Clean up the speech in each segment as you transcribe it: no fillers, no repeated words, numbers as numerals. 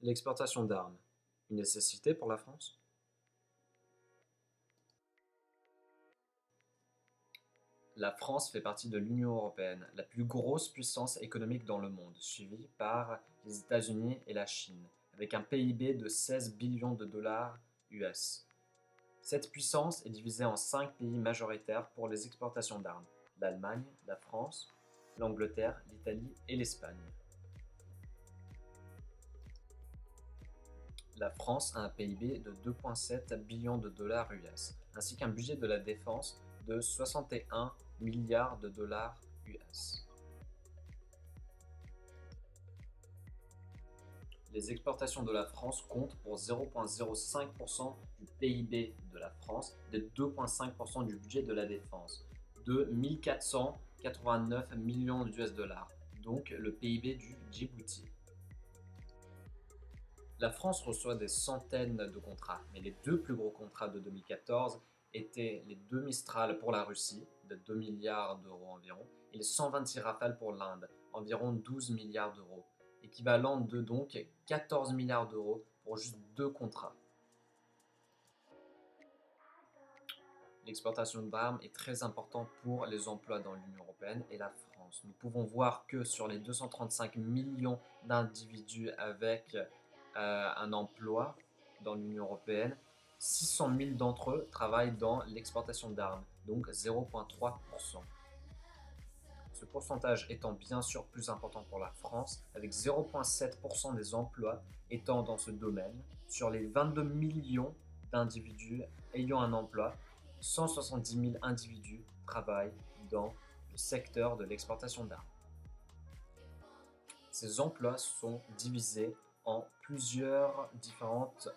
L'exportation d'armes, une nécessité pour la France? La France fait partie de l'Union européenne, la plus grosse puissance économique dans le monde, suivie par les États-Unis et la Chine, avec un PIB de 16 billions de dollars US. Cette puissance est divisée en 5 pays majoritaires pour les exportations d'armes: l'Allemagne, la France, l'Angleterre, l'Italie et l'Espagne. La France a un PIB de 2,7 billions de dollars US, ainsi qu'un budget de la défense de 61 milliards de dollars US. Les exportations de la France comptent pour 0,05% du PIB de la France, de 2,5% du budget de la défense, de 1489 millions d'US dollars, donc le PIB du Djibouti. La France reçoit des centaines de contrats, mais les deux plus gros contrats de 2014 étaient les 2 Mistral pour la Russie, de 2 milliards d'euros environ, et les 126 Rafale pour l'Inde, environ 12 milliards d'euros, équivalent de donc 14 milliards d'euros pour juste 2 contrats. L'exportation d'armes est très importante pour les emplois dans l'Union européenne et la France. Nous pouvons voir que sur les 235 millions d'individus avec un emploi dans l'Union européenne, 600 000 d'entre eux travaillent dans l'exportation d'armes, donc 0,3%. Ce pourcentage étant bien sûr plus important pour la France, avec 0,7% des emplois étant dans ce domaine. Sur les 22 millions d'individus ayant un emploi, 170 000 individus travaillent dans le secteur de l'exportation d'armes. Ces emplois sont divisés en plusieurs différentes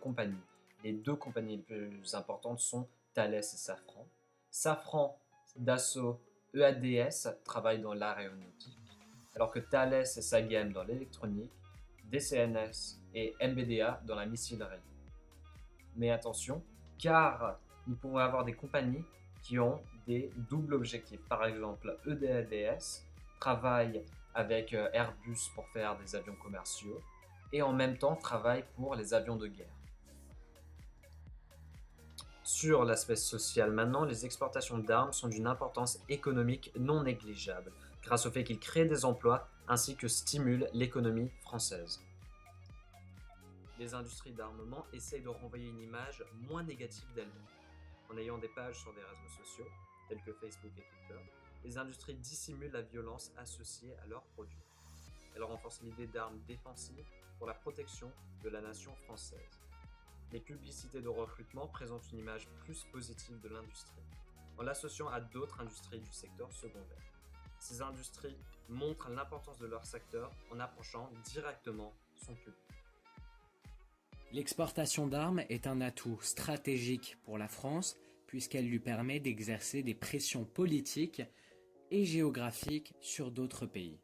compagnies. Les deux compagnies les plus importantes sont Thales et Safran. Safran, Dassault, EADS travaillent dans l'aéronautique, alors que Thales et Sagem dans l'électronique, DCNS et MBDA dans la missilerie. Mais attention, car nous pouvons avoir des compagnies qui ont des doubles objectifs. Par exemple, EADS travaille avec Airbus pour faire des avions commerciaux et en même temps travaille pour les avions de guerre. Sur l'aspect social maintenant, les exportations d'armes sont d'une importance économique non négligeable, grâce au fait qu'ils créent des emplois ainsi que stimulent l'économie française. Les industries d'armement essayent de renvoyer une image moins négative d'elles-mêmes. En ayant des pages sur des réseaux sociaux, tels que Facebook et Twitter, les industries dissimulent la violence associée à leurs produits. Elles renforcent l'idée d'armes défensives pour la protection de la nation française. Les publicités de recrutement présentent une image plus positive de l'industrie, en l'associant à d'autres industries du secteur secondaire. Ces industries montrent l'importance de leur secteur en approchant directement son public. L'exportation d'armes est un atout stratégique pour la France puisqu'elle lui permet d'exercer des pressions politiques et géographiques sur d'autres pays.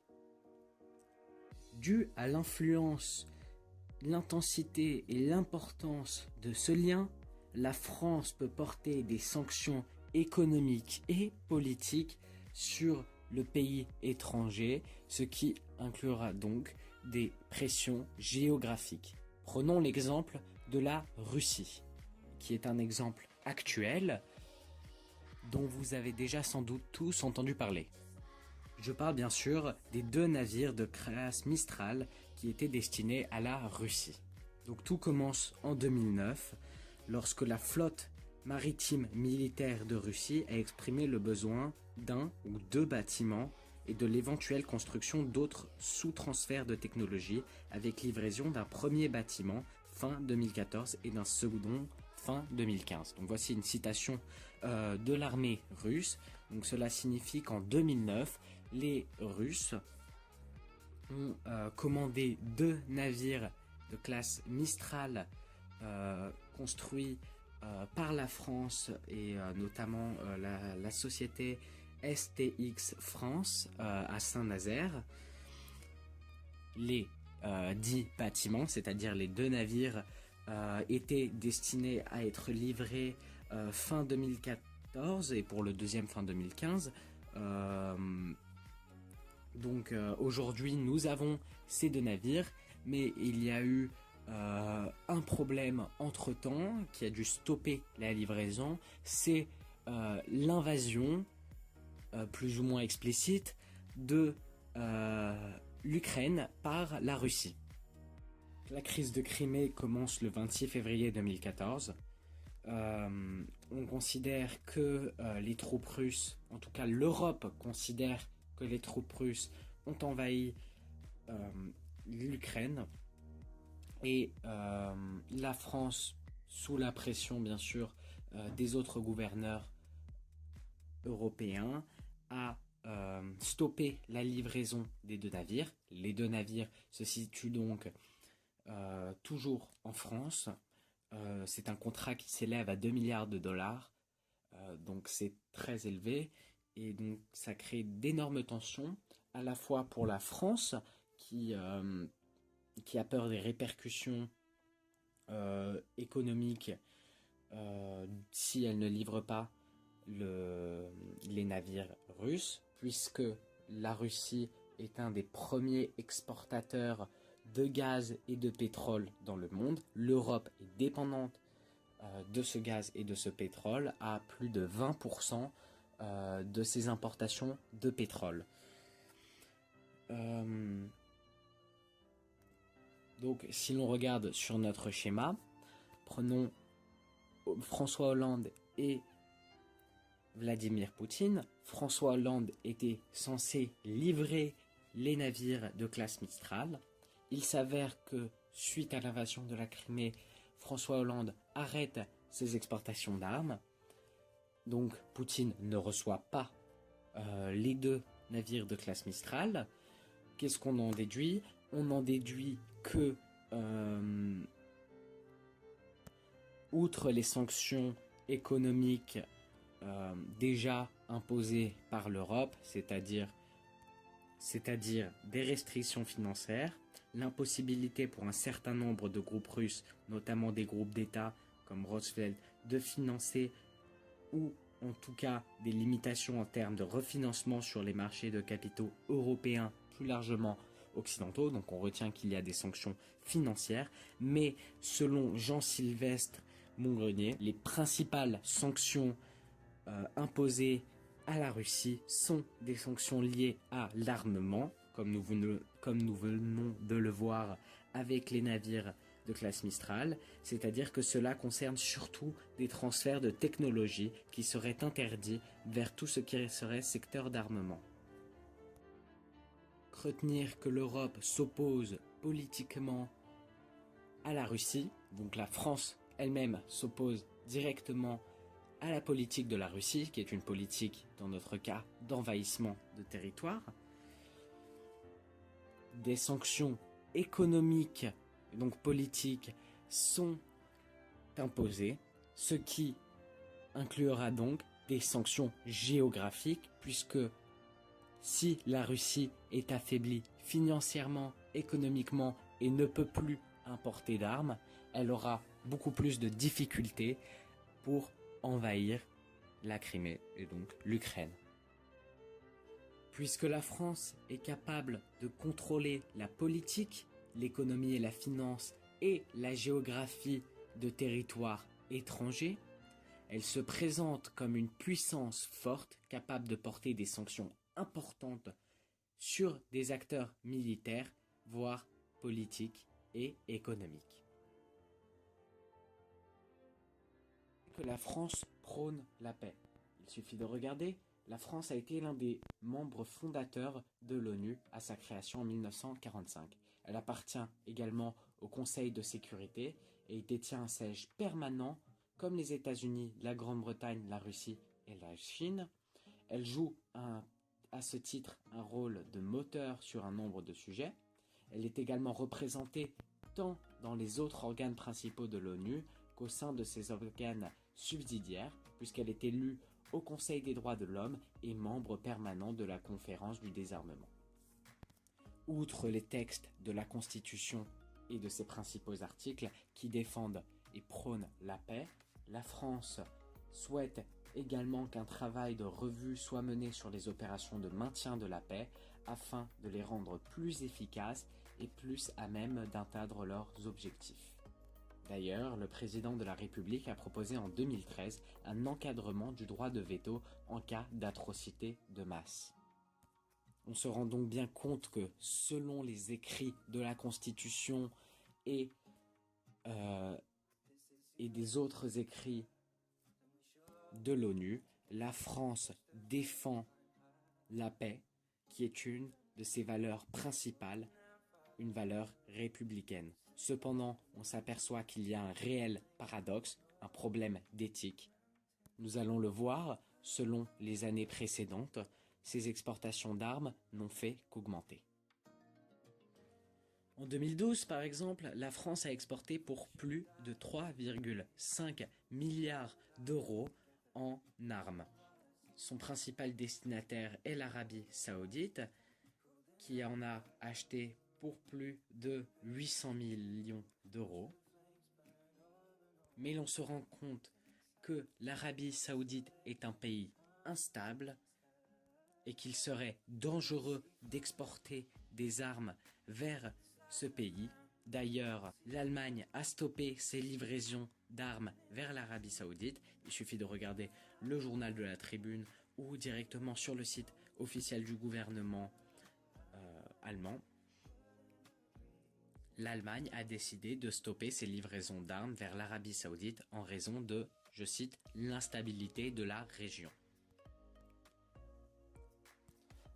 Dû à l'influence, l'intensité et l'importance de ce lien, la France peut porter des sanctions économiques et politiques sur le pays étranger, ce qui inclura donc des pressions géographiques. Prenons l'exemple de la Russie, qui est un exemple actuel dont vous avez déjà sans doute tous entendu parler. Je parle bien sûr des 2 navires de classe Mistral qui étaient destinés à la Russie. Donc tout commence en 2009, lorsque la flotte maritime militaire de Russie a exprimé le besoin d'un ou 2 bâtiments et de l'éventuelle construction d'autres sous-transferts de technologie avec livraison d'un premier bâtiment fin 2014 et d'un second fin 2015. Donc voici une citation de l'armée russe. Donc cela signifie qu'en 2009, les Russes ont commandé 2 navires de classe Mistral construits par la France et notamment la société STX France à Saint-Nazaire. Les 10 bâtiments, c'est-à-dire les 2 navires, étaient destinés à être livrés fin 2014 et pour le deuxième fin 2015. Donc aujourd'hui nous avons ces 2 navires, mais il y a eu un problème entre-temps qui a dû stopper la livraison, c'est l'invasion plus ou moins explicite de l'Ukraine par la Russie. La crise de Crimée commence le 26 février 2014. On considère que les troupes russes, en tout cas l'Europe considère que les troupes russes ont envahi l'Ukraine et la France, sous la pression bien sûr des autres gouverneurs européens, a stoppé la livraison des deux navires. Les deux navires se situent donc toujours en France. C'est un contrat qui s'élève à 2 milliards de dollars, donc c'est très élevé, et donc ça crée d'énormes tensions, à la fois pour la France, qui a peur des répercussions économiques si elle ne livre pas les navires russes, puisque la Russie est un des premiers exportateurs de gaz et de pétrole dans le monde. L'Europe est dépendante de ce gaz et de ce pétrole à plus de 20% de ses importations de pétrole. Donc si l'on regarde sur notre schéma, prenons François Hollande et Vladimir Poutine. François Hollande était censé livrer les navires de classe Mistral. Il s'avère que, suite à l'invasion de la Crimée, François Hollande arrête ses exportations d'armes. Donc Poutine ne reçoit pas les deux navires de classe Mistral. Qu'est-ce qu'on en déduit? On en déduit que, outre les sanctions économiques déjà imposées par l'Europe, c'est-à-dire des restrictions financières, l'impossibilité pour un certain nombre de groupes russes, notamment des groupes d'État comme Roosevelt, de financer, ou en tout cas des limitations en termes de refinancement sur les marchés de capitaux européens, plus largement occidentaux. Donc on retient qu'il y a des sanctions financières, mais selon Jean-Sylvestre Mongrenier, les principales sanctions imposées à la Russie sont des sanctions liées à l'armement, comme nous venons de le voir avec les navires de classe Mistral, c'est-à-dire que cela concerne surtout des transferts de technologie qui seraient interdits vers tout ce qui serait secteur d'armement. Retenir que l'Europe s'oppose politiquement à la Russie, donc la France elle-même s'oppose directement à la politique de la Russie, qui est une politique, dans notre cas, d'envahissement de territoire. Des sanctions économiques, donc politiques, sont imposées, ce qui inclura donc des sanctions géographiques, puisque si la Russie est affaiblie financièrement, économiquement et ne peut plus importer d'armes, elle aura beaucoup plus de difficultés pour envahir la Crimée et donc l'Ukraine. Puisque la France est capable de contrôler la politique, l'économie et la finance et la géographie de territoires étrangers, elle se présente comme une puissance forte capable de porter des sanctions importantes sur des acteurs militaires, voire politiques et économiques. Que la France prône la paix. Il suffit de regarder, la France a été l'un des membres fondateurs de l'ONU à sa création en 1945. Elle appartient également au Conseil de sécurité et détient un siège permanent comme les États-Unis, la Grande-Bretagne, la Russie et la Chine. Elle joue à ce titre un rôle de moteur sur un nombre de sujets. Elle est également représentée tant dans les autres organes principaux de l'ONU qu'au sein de ses organes subsidiaires, puisqu'elle est élue au Conseil des droits de l'homme et membre permanent de la Conférence du désarmement. Outre les textes de la Constitution et de ses principaux articles qui défendent et prônent la paix, la France souhaite également qu'un travail de revue soit mené sur les opérations de maintien de la paix afin de les rendre plus efficaces et plus à même d'atteindre leurs objectifs. D'ailleurs, le président de la République a proposé en 2013 un encadrement du droit de veto en cas d'atrocité de masse. On se rend donc bien compte que, selon les écrits de la Constitution et des autres écrits de l'ONU, la France défend la paix, qui est une de ses valeurs principales, une valeur républicaine. Cependant, on s'aperçoit qu'il y a un réel paradoxe, un problème d'éthique. Nous allons le voir, selon les années précédentes, ces exportations d'armes n'ont fait qu'augmenter. En 2012, par exemple, la France a exporté pour plus de 3,5 milliards d'euros en armes. Son principal destinataire est l'Arabie Saoudite, qui en a acheté pour plus de 800 millions d'euros. Mais l'on se rend compte que l'Arabie Saoudite est un pays instable et qu'il serait dangereux d'exporter des armes vers ce pays. D'ailleurs, l'Allemagne a stoppé ses livraisons d'armes vers l'Arabie Saoudite. Il suffit de regarder le journal de la Tribune ou directement sur le site officiel du gouvernement allemand. L'Allemagne a décidé de stopper ses livraisons d'armes vers l'Arabie Saoudite en raison de, je cite, l'instabilité de la région.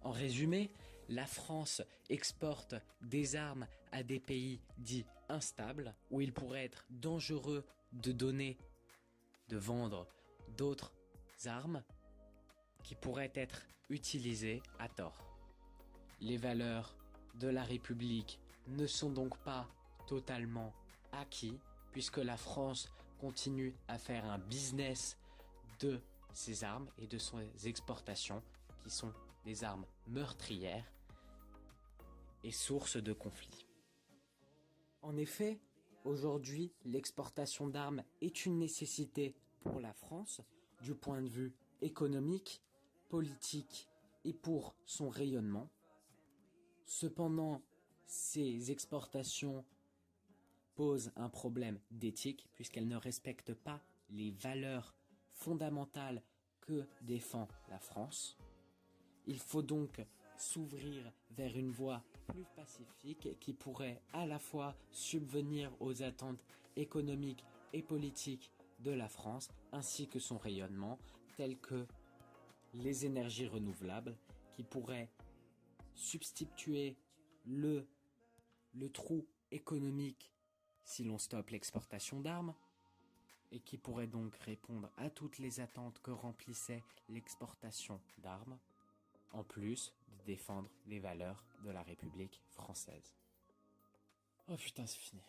En résumé, la France exporte des armes à des pays dits instables, où il pourrait être dangereux de vendre d'autres armes qui pourraient être utilisées à tort. Les valeurs de la République ne sont donc pas totalement acquis, puisque la France continue à faire un business de ses armes et de ses exportations, qui sont des armes meurtrières et source de conflits. En effet, aujourd'hui, l'exportation d'armes est une nécessité pour la France, du point de vue économique, politique et pour son rayonnement. Cependant, ces exportations posent un problème d'éthique puisqu'elles ne respectent pas les valeurs fondamentales que défend la France. Il faut donc s'ouvrir vers une voie plus pacifique qui pourrait à la fois subvenir aux attentes économiques et politiques de la France ainsi que son rayonnement, tels que les énergies renouvelables qui pourraient substituer le trou économique si l'on stoppe l'exportation d'armes et qui pourrait donc répondre à toutes les attentes que remplissait l'exportation d'armes, en plus de défendre les valeurs de la République française. Oh putain, c'est fini.